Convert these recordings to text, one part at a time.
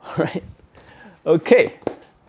Alright. Okay.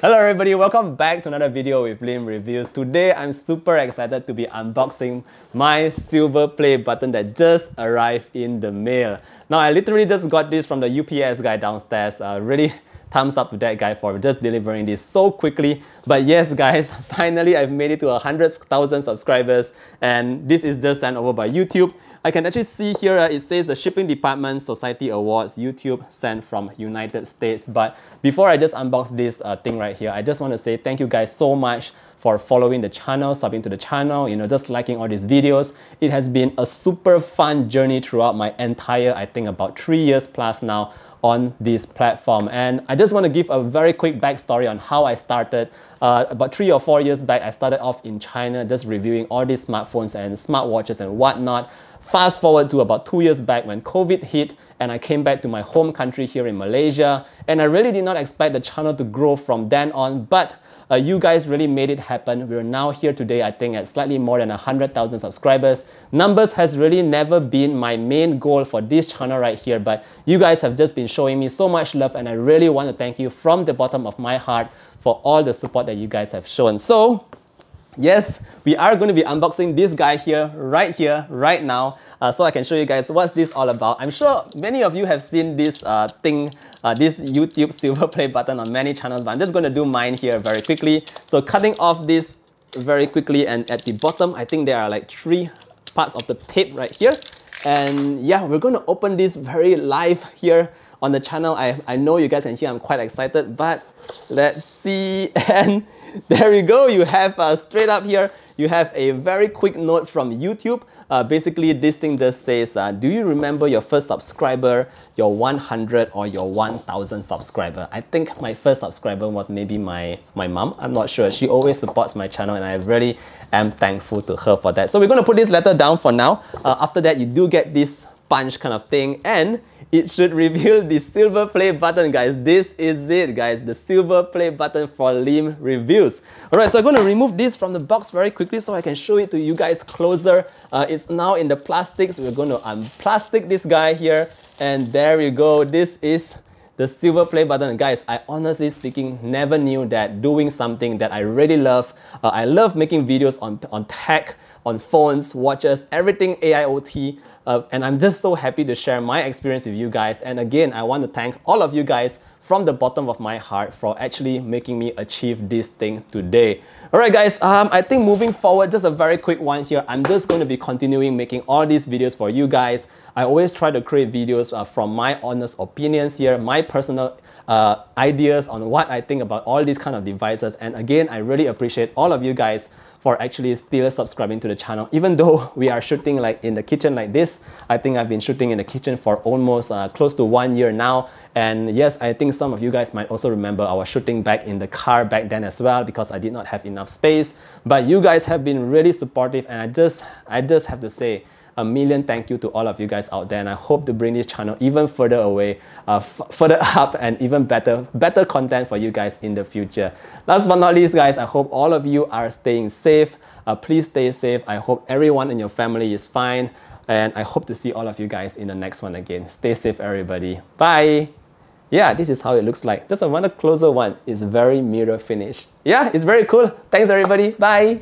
Hello everybody, welcome back to another video with Lim Reviews. Today I'm super excited to be unboxing my silver play button that just arrived in the mail. Now I literally just got this from the UPS guy downstairs. Really thumbs up to that guy for just delivering this so quickly. But yes guys, finally I've made it to 100,000 subscribers and this is just sent over by YouTube. I can actually see here it says the Shipping Department Society Awards, YouTube, sent from United States. But before I just unbox this thing right here, I just want to say thank you guys so much for following the channel, subbing to the channel, just liking all these videos. It has been a super fun journey throughout my entire, I think about 3 years plus now on this platform. And I just want to give a very quick backstory on how I started. About 3 or 4 years back, I started off in China just reviewing all these smartphones and smartwatches and whatnot. Fast forward to about 2 years back when COVID hit and I came back to my home country here in Malaysia, and I really did not expect the channel to grow from then on, but you guys really made it happen. We're now here today, I think, at slightly more than 100,000 subscribers. Numbers has really never been my main goal for this channel right here, but you guys have just been showing me so much love and I really want to thank you from the bottom of my heart for all the support that you guys have shown. So yes, we are going to be unboxing this guy here, right now, so I can show you guys what's this all about. I'm sure many of you have seen this this YouTube silver play button on many channels, but I'm just going to do mine here very quickly. So cutting off this very quickly, and at the bottom, I think there are like 3 parts of the tape right here. And yeah, we're going to open this very live here on the channel. I know you guys can hear I'm quite excited, but let's see. And there you go, you have straight up here, you have a very quick note from YouTube. Basically this thing just says, do you remember your first subscriber, your 100 or your 1000 subscriber? I think my first subscriber was maybe my mom, I'm not sure. She always supports my channel and I really am thankful to her for that. So we're going to put this letter down for now. After that you do get this punch kind of thing, and it should reveal the silver play button, guys. This is it, guys, the silver play button for Lim Reviews. Alright, so I'm going to remove this from the box very quickly so I can show it to you guys closer. It's now in the plastics. We're going to unplastic this guy here, and there you go. This is the silver play button. Guys, I honestly speaking never knew that doing something that I really love. I love making videos on tech, on phones, watches, everything AIoT. And I'm just so happy to share my experience with you guys. And again, I want to thank all of you guys from the bottom of my heart for actually making me achieve this thing today. Alright guys, I think moving forward, just a very quick one here. I'm just going to be continuing making all these videos for you guys. I always try to create videos from my honest opinions here, my personal ideas on what I think about all these kind of devices. And again, I really appreciate all of you guys for actually still subscribing to the channel. Even though we are shooting like in the kitchen like this, I think I've been shooting in the kitchen for almost close to 1 year now. And yes, I think some of you guys might also remember I was shooting back in the car back then as well because I did not have enough space. But you guys have been really supportive, and I just have to say, a million thank you to all of you guys out there, and I hope to bring this channel even further away, further up, and even better content for you guys in the future. Last but not least, guys, I hope all of you are staying safe. Please stay safe. I hope everyone in your family is fine, and I hope to see all of you guys in the next one again. Stay safe, everybody. Bye. Yeah, this is how it looks like. Just another closer one. It's very mirror finish. Yeah, it's very cool. Thanks, everybody. Bye.